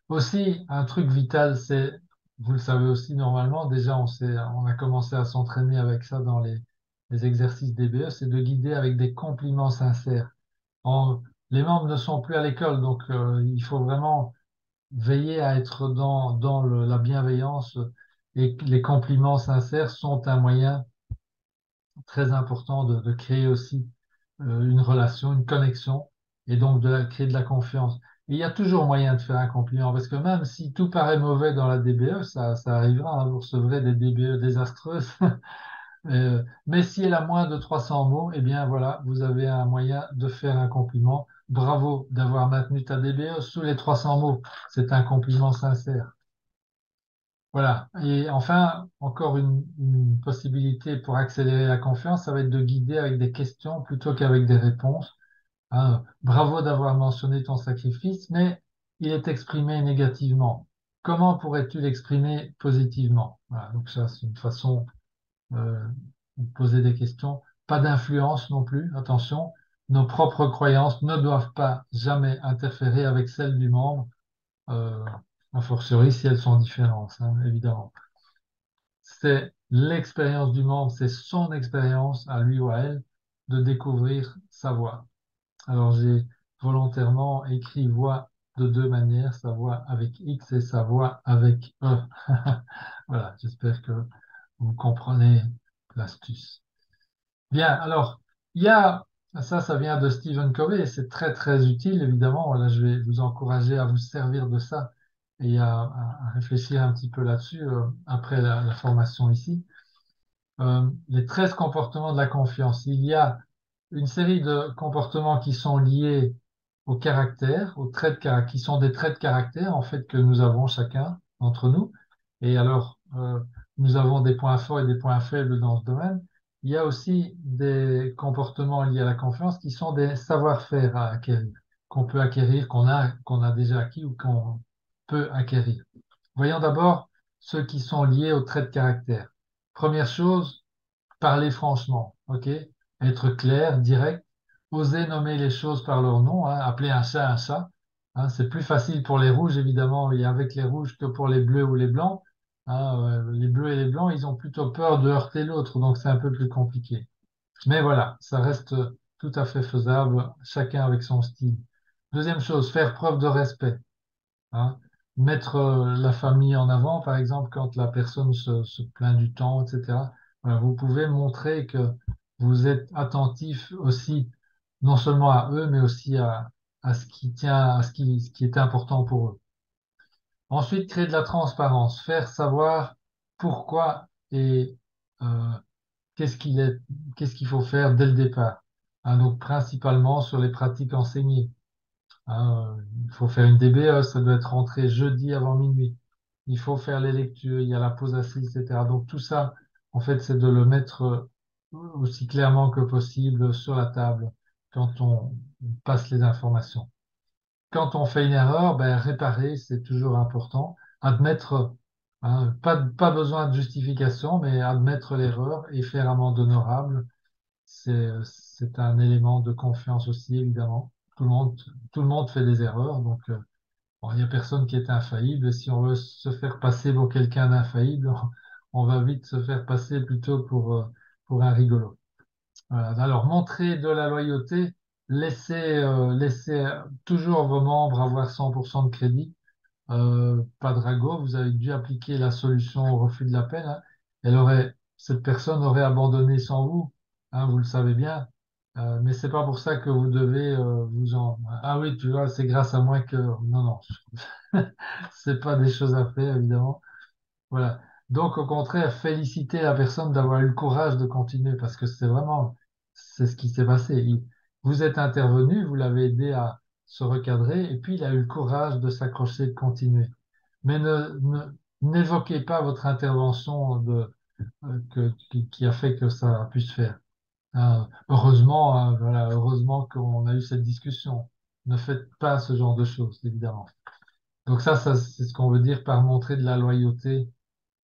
Aussi, un truc vital, c'est, vous le savez aussi normalement, déjà on a commencé à s'entraîner avec ça dans les exercices DBE, c'est de guider avec des compliments sincères. Les membres ne sont plus à l'école, donc il faut vraiment veillez à être dans la bienveillance et les compliments sincères sont un moyen très important de créer aussi une relation, une connexion et donc créer de la confiance. Et il y a toujours moyen de faire un compliment parce que même si tout paraît mauvais dans la DBE, ça arrivera, hein, vous recevrez des DBE désastreuses. Mais si elle a moins de 300 mots, eh bien voilà, vous avez un moyen de faire un compliment. Bravo d'avoir maintenu ta DBE sous les 300 mots. C'est un compliment sincère. Voilà. Et enfin, encore une possibilité pour accélérer la confiance, ça va être de guider avec des questions plutôt qu'avec des réponses. Hein, bravo d'avoir mentionné ton sacrifice, mais il est exprimé négativement. Comment pourrais-tu l'exprimer positivement? Voilà, donc ça, c'est une façon de poser des questions. Pas d'influence non plus, attention. Nos propres croyances ne doivent pas jamais interférer avec celles du membre, euh, a fortiori si elles sont différentes, hein, évidemment. C'est l'expérience du membre, c'est son expérience à lui ou à elle de découvrir sa voix. Alors j'ai volontairement écrit voix de deux manières, sa voix avec X et sa voix avec E. Voilà, j'espère que vous comprenez l'astuce. Bien, alors, il y a, ça vient de Stephen Covey et c'est très très utile, évidemment. Voilà, je vais vous encourager à vous servir de ça et à réfléchir un petit peu là-dessus après la formation ici. Les 13 comportements de la confiance. Il y a une série de comportements qui sont liés au caractère, aux traits de caractère, qui sont des traits de caractère, en fait, que nous avons chacun d'entre nous. Et alors, nous avons des points forts et des points faibles dans ce domaine. Il y a aussi des comportements liés à la confiance qui sont des savoir-faire à acquérir, qu'on peut acquérir, qu'on a déjà acquis ou qu'on peut acquérir. Voyons d'abord ceux qui sont liés aux traits de caractère. Première chose, parler franchement, ok? Être clair, direct, oser nommer les choses par leur nom, hein, appeler un chat un chat. Hein, c'est plus facile pour les rouges, évidemment, et avec les rouges que pour les bleus ou les blancs. Hein, les bleus et les blancs, ils ont plutôt peur de heurter l'autre, donc c'est un peu plus compliqué. Mais voilà, ça reste tout à fait faisable, chacun avec son style. Deuxième chose, faire preuve de respect. Hein. Mettre la famille en avant, par exemple, quand la personne se plaint du temps, etc. Voilà, vous pouvez montrer que vous êtes attentif aussi, non seulement à eux, mais aussi à ce qui tient, à ce qui est important pour eux. Ensuite, créer de la transparence, faire savoir pourquoi et euh, qu'est-ce qu'il est, qu'est-ce qu'il faut faire dès le départ. Hein, donc, principalement sur les pratiques enseignées. Hein, il faut faire une DBE, ça doit être rentré jeudi avant minuit. Il faut faire les lectures, il y a la pause assise, etc. Donc tout ça, en fait, c'est de le mettre aussi clairement que possible sur la table quand on passe les informations. Quand on fait une erreur, ben, réparer, c'est toujours important. Admettre, hein, pas besoin de justification, mais admettre l'erreur et faire amende honorable, c'est un élément de confiance aussi, évidemment. Tout le monde, tout le monde fait des erreurs, donc bon, il n'y a personne qui est infaillible. Et si on veut se faire passer pour quelqu'un d'infaillible, on va vite se faire passer plutôt pour un rigolo. Voilà. Alors, montrer de la loyauté, laissez toujours vos membres avoir 100% de crédit. Pas de ragot, vous avez dû appliquer la solution au refus de l'appel. Hein. Cette personne aurait abandonné sans vous, hein, vous le savez bien. Mais c'est pas pour ça que vous devez vous en. Ah oui, tu vois, c'est grâce à moi que. Non, non, c'est pas des choses à faire, évidemment. Voilà. Donc, au contraire, féliciter la personne d'avoir eu le courage de continuer parce que c'est ce qui s'est passé. Vous êtes intervenu, vous l'avez aidé à se recadrer et puis il a eu le courage de s'accrocher, de continuer. Mais n'évoquez pas votre intervention qui a fait que ça a pu se faire. Heureusement, voilà, heureusement qu'on a eu cette discussion. Ne faites pas ce genre de choses, évidemment. Donc ça c'est ce qu'on veut dire par montrer de la loyauté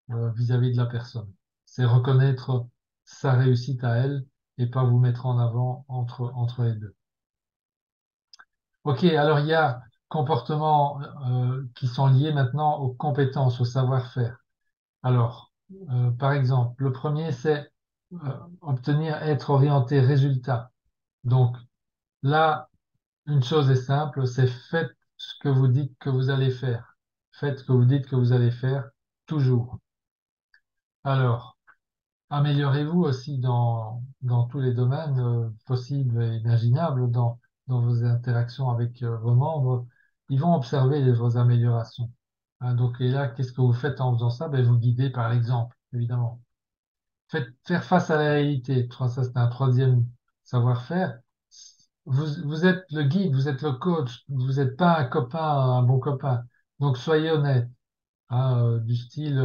vis-à-vis de la personne. C'est reconnaître sa réussite à elle et pas vous mettre en avant entre les deux. Ok, alors il y a comportements qui sont liés maintenant aux compétences, au savoir-faire. Alors, par exemple, le premier, c'est être orienté résultat. Donc là, une chose est simple, c'est faites ce que vous dites que vous allez faire. faites ce que vous dites que vous allez faire, toujours. Alors, améliorez-vous aussi dans tous les domaines possibles et imaginables dans vos interactions avec vos membres. Ils vont observer vos améliorations. Hein, donc, et là, qu'est-ce que vous faites en faisant ça? Ben, vous guidez par l'exemple, évidemment. Faites faire face à la réalité. Ça, c'est un troisième savoir-faire. Vous êtes le guide, vous êtes le coach, vous n'êtes pas un copain, un bon copain. Donc, soyez honnête. Hein, du style,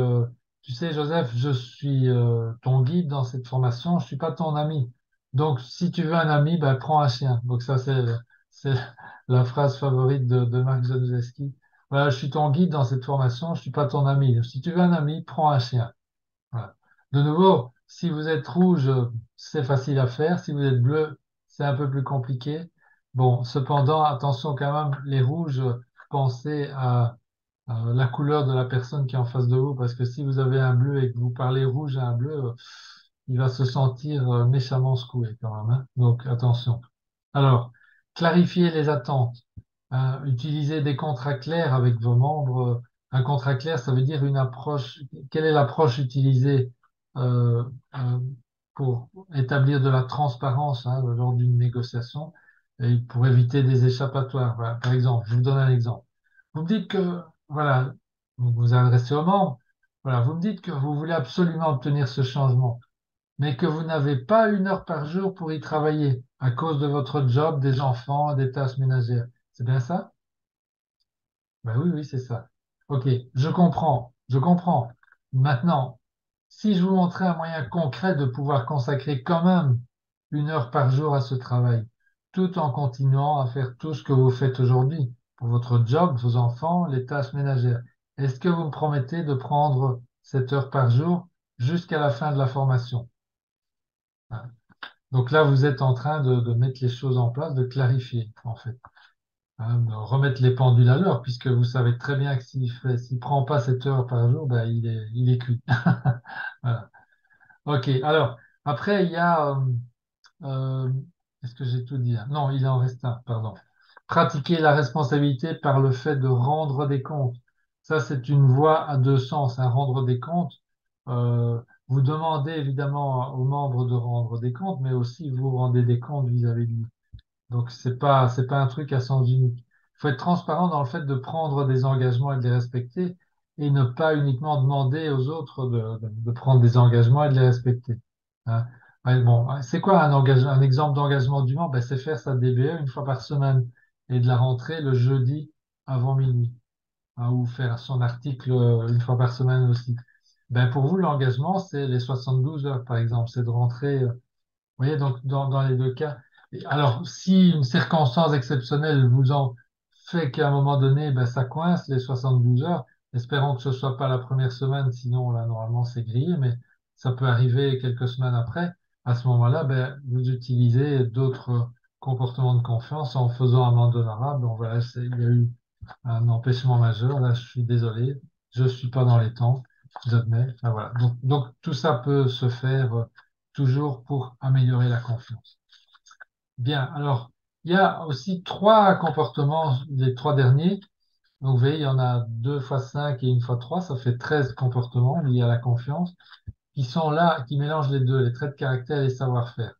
tu sais, Joseph, je suis ton guide dans cette formation, je suis pas ton ami. Donc, si tu veux un ami, ben, prends un chien. Donc, ça, c'est la phrase favorite de Marc Januszewski. Voilà, je suis ton guide dans cette formation, je suis pas ton ami. Si tu veux un ami, prends un chien. Voilà. De nouveau, si vous êtes rouge, c'est facile à faire. Si vous êtes bleu, c'est un peu plus compliqué. Bon, cependant, attention quand même, les rouges, pensez à la couleur de la personne qui est en face de vous, parce que si vous avez un bleu et que vous parlez rouge à un bleu, il va se sentir méchamment secoué quand même, hein. Donc attention. Alors, clarifiez les attentes. Hein, utilisez des contrats clairs avec vos membres. Un contrat clair, ça veut dire une approche. Quelle est l'approche utilisée euh, euh, pour établir de la transparence hein, lors d'une négociation et pour éviter des échappatoires. Voilà. Par exemple, je vous donne un exemple. Vous me dites que, voilà, vous vous adressez aux membres, voilà, vous me dites que vous voulez absolument obtenir ce changement, mais que vous n'avez pas 1 heure par jour pour y travailler à cause de votre job, des enfants, des tâches ménagères. C'est bien ça? Ben oui, oui, c'est ça. Ok, je comprends, je comprends. Maintenant, si je vous montrais un moyen concret de pouvoir consacrer quand même 1 heure par jour à ce travail, tout en continuant à faire tout ce que vous faites aujourd'hui pour votre job, vos enfants, les tâches ménagères, est-ce que vous me promettez de prendre 7 heures par jour jusqu'à la fin de la formation? Hein. Donc là, vous êtes en train de mettre les choses en place, de clarifier, en fait. Hein, de remettre les pendules à l'heure, puisque vous savez très bien que s'il prend pas 7 heures par jour, ben, il est cuit. Voilà. Ok, alors, après, il y a, euh, est-ce que j'ai tout dit là? Non, il en reste un, pardon. Pratiquer la responsabilité par le fait de rendre des comptes. Ça, c'est une voie à deux sens, hein, rendre des comptes. Vous demandez évidemment aux membres de rendre des comptes, mais aussi vous rendez des comptes vis-à-vis de lui. Donc, c'est pas un truc à sens unique. Il faut être transparent dans le fait de prendre des engagements et de les respecter et ne pas uniquement demander aux autres de prendre des engagements et de les respecter. Hein. Ouais, bon, c'est quoi un exemple d'engagement du membre? Ben, c'est faire sa DBE 1 fois par semaine et de la rentrer le jeudi avant minuit. Hein, ou faire son article 1 fois par semaine aussi. Ben, pour vous, l'engagement, c'est les 72 heures, par exemple. C'est de rentrer voyez, donc dans les deux cas. Alors, si une circonstance exceptionnelle vous en fait qu'à un moment donné, ben, ça coince les 72 heures, espérons que ce soit pas la première semaine, sinon là, normalement, c'est grillé, mais ça peut arriver quelques semaines après. À ce moment-là, ben, vous utilisez d'autres comportements de confiance en faisant amende honorable. Donc voilà, il y a eu un empêchement majeur. Là, je suis désolé, je suis pas dans les temps, j'admets. Enfin, voilà. Donc, tout ça peut se faire toujours pour améliorer la confiance. Bien, alors, il y a aussi trois comportements, les trois derniers. Donc, vous voyez, il y en a 2 fois 5 et 1 fois 3, ça fait 13 comportements liés à la confiance, qui sont là, qui mélangent les deux, les traits de caractère et les savoir-faire.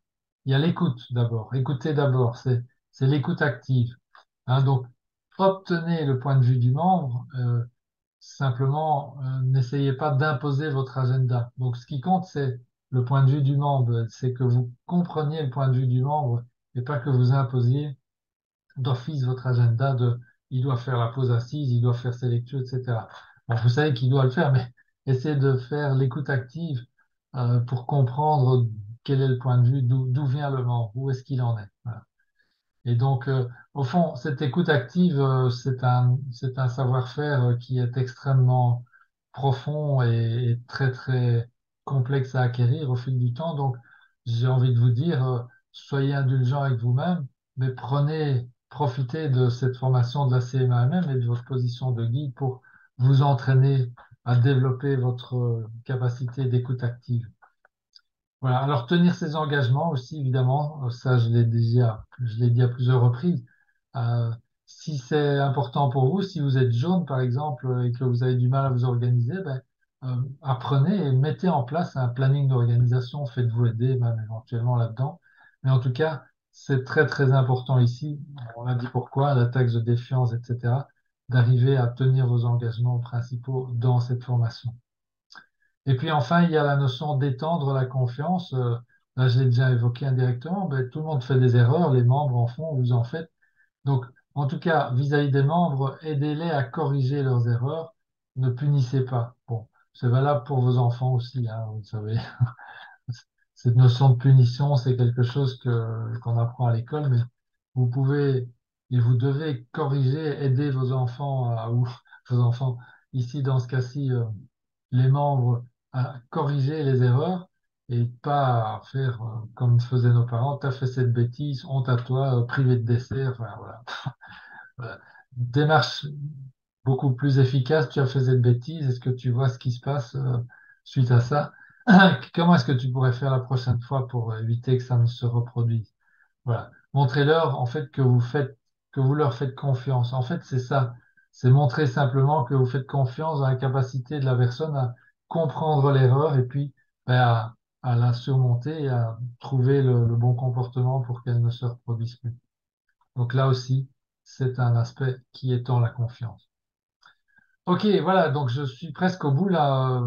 Il y a l'écoute d'abord. Écoutez d'abord, c'est l'écoute active. Hein, donc, obtenez le point de vue du membre. Simplement, n'essayez pas d'imposer votre agenda. Donc, ce qui compte, c'est le point de vue du membre. C'est que vous compreniez le point de vue du membre et pas que vous imposiez d'office votre agenda de il doit faire la pause assise, il doit faire ses lectures, etc. Bon, vous savez qu'il doit le faire, mais essayez de faire l'écoute active pour comprendre quel est le point de vue, d'où vient le membre, où est-ce qu'il en est. Voilà. Et donc, au fond, cette écoute active, c'est un savoir-faire qui est extrêmement profond et très, très complexe à acquérir au fil du temps. Donc, j'ai envie de vous dire, soyez indulgents avec vous-même, mais profitez de cette formation de la CMAMM et de votre position de guide pour vous entraîner à développer votre capacité d'écoute active. Voilà. Alors, tenir ses engagements aussi, évidemment, ça, je l'ai dit à plusieurs reprises. Si c'est important pour vous, si vous êtes jaune, par exemple, et que vous avez du mal à vous organiser, apprenez et mettez en place un planning d'organisation. Faites-vous aider, même éventuellement là-dedans. Mais en tout cas, c'est très, très important ici. On a dit pourquoi, la taxe de défiance, etc., d'arriver à tenir vos engagements principaux dans cette formation. Et puis enfin, il y a la notion d'étendre la confiance. Là, je l'ai déjà évoqué indirectement. Tout le monde fait des erreurs, les membres en font, vous en faites. Donc, en tout cas, vis-à-vis des membres, aidez-les à corriger leurs erreurs. Ne punissez pas. Bon, c'est valable pour vos enfants aussi, hein, vous savez. Cette notion de punition, c'est quelque chose qu'on apprend à l'école, mais vous pouvez et vous devez corriger, aider vos enfants ou vos enfants. Ici, dans ce cas-ci, les membres à corriger les erreurs et pas à faire comme faisaient nos parents. T'as fait cette bêtise, honte à toi, privé de dessert. Enfin, voilà. Voilà. Démarche beaucoup plus efficace. Tu as fait cette bêtise. Est-ce que tu vois ce qui se passe suite à ça? Comment est-ce que tu pourrais faire la prochaine fois pour éviter que ça ne se reproduise? Voilà. Montrez-leur en fait que vous leur faites confiance. En fait, c'est ça. C'est montrer simplement que vous faites confiance dans la capacité de la personne à comprendre l'erreur et puis à la surmonter et à trouver le bon comportement pour qu'elle ne se reproduise plus. Donc là aussi, c'est un aspect qui étend la confiance. Ok, voilà, donc je suis presque au bout là.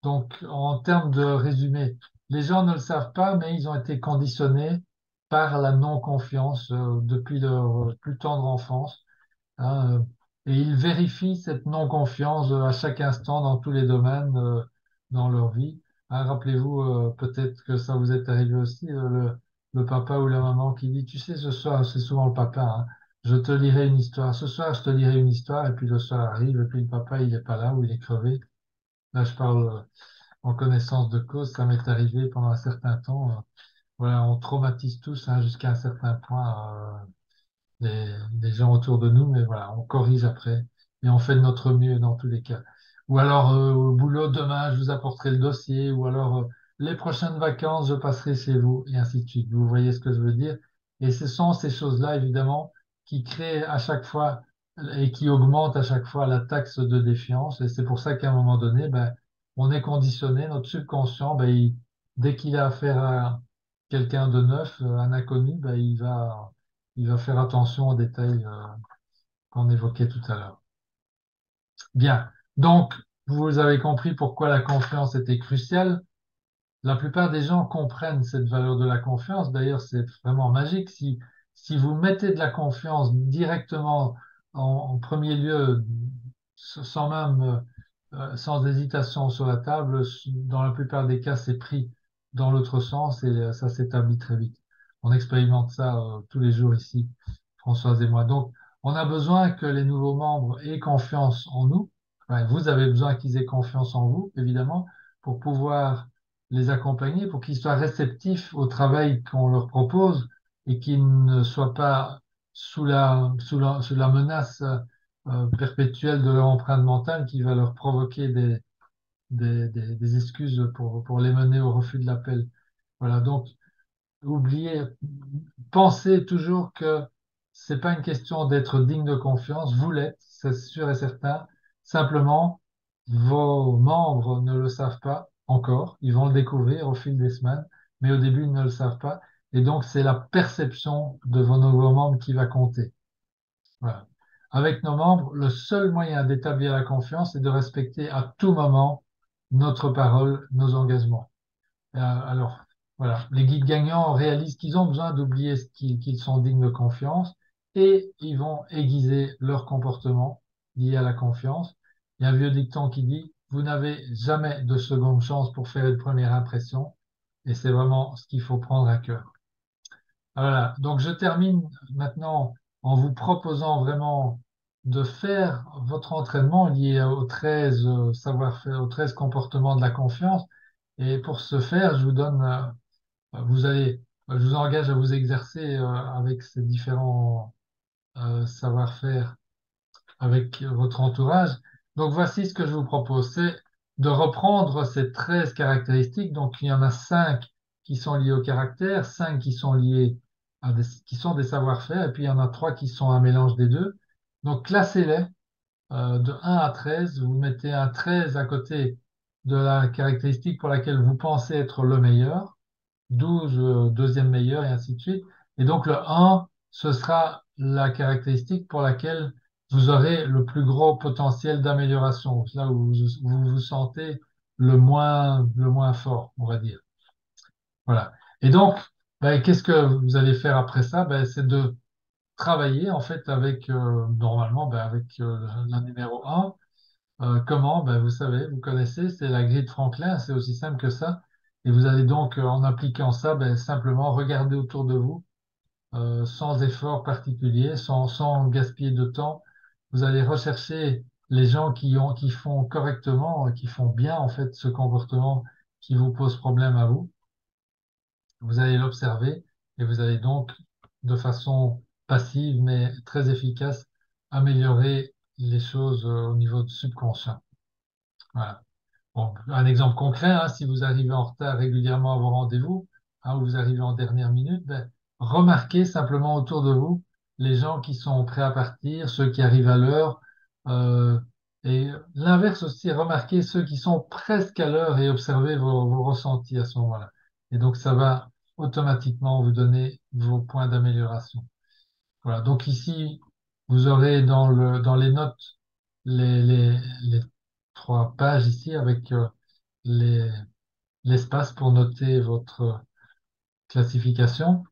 Donc en termes de résumé, les gens ne le savent pas, mais ils ont été conditionnés par la non-confiance depuis leur plus tendre enfance, hein, et ils vérifient cette non-confiance à chaque instant dans tous les domaines dans leur vie. Hein, rappelez-vous, peut-être que ça vous est arrivé aussi, le papa ou la maman qui dit, tu sais, ce soir, c'est souvent le papa, hein, je te lirai une histoire. Ce soir, je te lirai une histoire, et puis le soir arrive, et puis le papa, il n'est pas là ou il est crevé. Là, je parle en connaissance de cause, ça m'est arrivé pendant un certain temps. Voilà, on traumatise tous hein, jusqu'à un certain point. Les gens autour de nous, mais voilà, on corrige après et on fait de notre mieux dans tous les cas. Ou alors, au boulot, demain, je vous apporterai le dossier, ou alors, les prochaines vacances, je passerai chez vous, et ainsi de suite. Vous voyez ce que je veux dire? Et ce sont ces choses-là, évidemment, qui créent à chaque fois et qui augmentent à chaque fois la taxe de défiance. Et c'est pour ça qu'à un moment donné, on est conditionné, notre subconscient, dès qu'il a affaire à quelqu'un de neuf, un inconnu, il va faire attention aux détails qu'on évoquait tout à l'heure. Bien. Donc, vous avez compris pourquoi la confiance était cruciale. La plupart des gens comprennent cette valeur de la confiance. D'ailleurs, c'est vraiment magique. Si vous mettez de la confiance directement en premier lieu, sans même, sans hésitation sur la table, dans la plupart des cas, c'est pris dans l'autre sens et ça s'établit très vite. On expérimente ça tous les jours ici, Françoise et moi. Donc, on a besoin que les nouveaux membres aient confiance en nous. Enfin, vous avez besoin qu'ils aient confiance en vous, évidemment, pour pouvoir les accompagner, pour qu'ils soient réceptifs au travail qu'on leur propose et qu'ils ne soient pas sous la menace perpétuelle de leur empreinte mentale qui va leur provoquer des excuses pour les mener au refus de l'appel. Voilà, donc oubliez, pensez toujours que c'est pas une question d'être digne de confiance, vous l'êtes, c'est sûr et certain. Simplement, vos membres ne le savent pas encore, ils vont le découvrir au fil des semaines, mais au début, ils ne le savent pas. Et donc, c'est la perception de vos nouveaux membres qui va compter. Voilà. Avec nos membres, le seul moyen d'établir la confiance est de respecter à tout moment notre parole, nos engagements. Alors, voilà, les guides gagnants réalisent qu'ils ont besoin d'oublier qu'ils sont dignes de confiance et ils vont aiguiser leur comportement lié à la confiance. Il y a un vieux dicton qui dit, vous n'avez jamais de seconde chance pour faire une première impression et c'est vraiment ce qu'il faut prendre à cœur. Voilà, donc je termine maintenant en vous proposant vraiment de faire votre entraînement lié aux 13 savoir-faire, aux 13 comportements de la confiance. Et pour ce faire, je vous donne je vous engage à vous exercer avec ces différents savoir-faire avec votre entourage. Donc voici ce que je vous propose, c'est de reprendre ces 13 caractéristiques. Donc il y en a 5 qui sont liées au caractère, 5 qui sont liées qui sont des savoir-faire, et puis il y en a trois qui sont un mélange des deux. Donc, classez-les de 1 à 13. Vous mettez un 13 à côté de la caractéristique pour laquelle vous pensez être le meilleur, 12 deuxième meilleur, et ainsi de suite. Et donc, le 1, ce sera la caractéristique pour laquelle vous aurez le plus gros potentiel d'amélioration, là où vous vous sentez le moins fort, on va dire. Voilà. Et donc, ben, qu'est-ce que vous allez faire après ça? Ben, c'est de travailler en fait avec normalement ben, avec la numéro un. Comment? Ben, vous savez, vous connaissez, c'est la grille de Franklin, c'est aussi simple que ça. Et vous allez donc, en appliquant ça, ben, simplement regarder autour de vous, sans effort particulier, sans gaspiller de temps. Vous allez rechercher les gens qui font correctement, qui font bien en fait ce comportement qui vous pose problème à vous. Vous allez l'observer et vous allez donc, de façon passive mais très efficace, améliorer les choses au niveau du subconscient. Voilà. Bon, un exemple concret, hein, si vous arrivez en retard régulièrement à vos rendez-vous, hein, ou vous arrivez en dernière minute, ben, remarquez simplement autour de vous les gens qui sont prêts à partir, ceux qui arrivent à l'heure, euh, et l'inverse aussi, remarquez ceux qui sont presque à l'heure et observez vos ressentis à ce moment-là. Et donc, ça va automatiquement vous donner vos points d'amélioration. Voilà. Donc ici, vous aurez dans les notes les trois pages ici avec les, l'espace pour noter votre classification.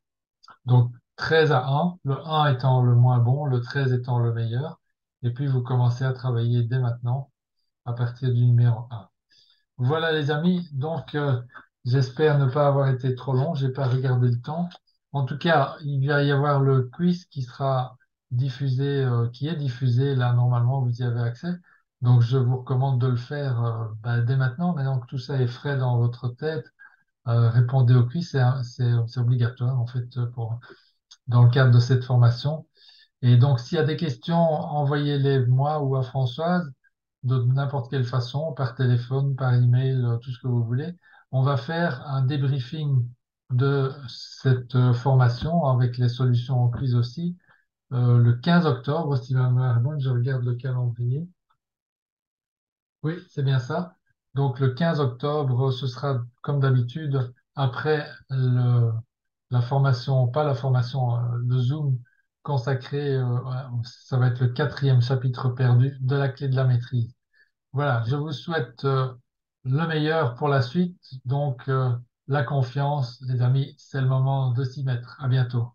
Donc 13 à 1, le 1 étant le moins bon, le 13 étant le meilleur. Et puis vous commencez à travailler dès maintenant à partir du numéro 1. Voilà les amis, donc j'espère ne pas avoir été trop long, j'ai pas regardé le temps. En tout cas, il va y avoir le quiz qui sera diffusé, qui est diffusé là normalement, vous y avez accès. Donc je vous recommande de le faire dès maintenant. Maintenant que tout ça est frais dans votre tête, répondez au quiz, c'est obligatoire en fait dans le cadre de cette formation. Et donc, s'il y a des questions, envoyez-les moi ou à Françoise de n'importe quelle façon, par téléphone, par email, tout ce que vous voulez. On va faire un débriefing de cette formation avec les solutions en quiz aussi, le 15 octobre, si ma mémoire est bonne, je regarde le calendrier. Oui, c'est bien ça. Donc, le 15 octobre, ce sera comme d'habitude après la formation, pas la formation, le Zoom consacré, ça va être le quatrième chapitre perdu de la clé de la maîtrise. Voilà, je vous souhaite le meilleur pour la suite. Donc, la confiance, les amis, c'est le moment de s'y mettre. À bientôt.